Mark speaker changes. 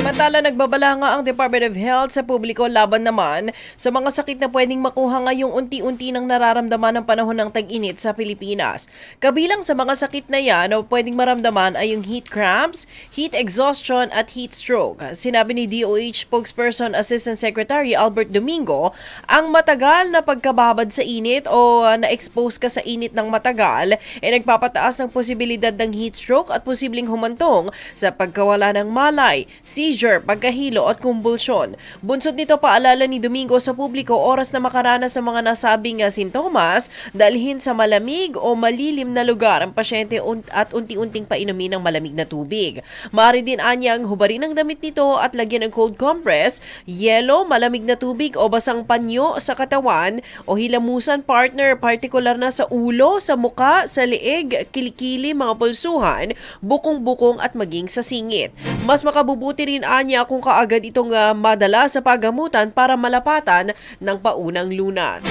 Speaker 1: Samantala, nagbabala nga ang Department of Health sa publiko laban naman sa mga sakit na pwedeng makuha ngayong unti-unti nang nararamdaman ng panahon ng tag-init sa Pilipinas. Kabilang sa mga sakit na yan na pwedeng maramdaman ay yung heat cramps, heat exhaustion at heat stroke. Sinabi ni DOH Spokesperson Assistant Secretary Albert Domingo, ang matagal na pagkababad sa init o na-expose ka sa init ng matagal ay nagpapataas ng posibilidad ng heat stroke at posibleng humantong sa pagkawala ng malay, seizure, pagkahilo at kumbulsyon. Bunsod nito, paalala ni Domingo sa publiko, oras na makaranas ng mga nasabing sintomas, dalhin sa malamig o malilim na lugar ang pasyente at unti-unting painumin ng malamig na tubig. Maaari din anyang hubarin ang damit nito at lagyan ng cold compress, yelo, malamig na tubig o basang panyo sa katawan o hilamusan partner, partikular na sa ulo, sa muka, sa leeg, kilikili, mga pulsuhan, bukong-bukong at maging sa singit. Mas makabubuti rin anya kung kaagad itong madala sa paggamutan para malapatan ng paunang lunas.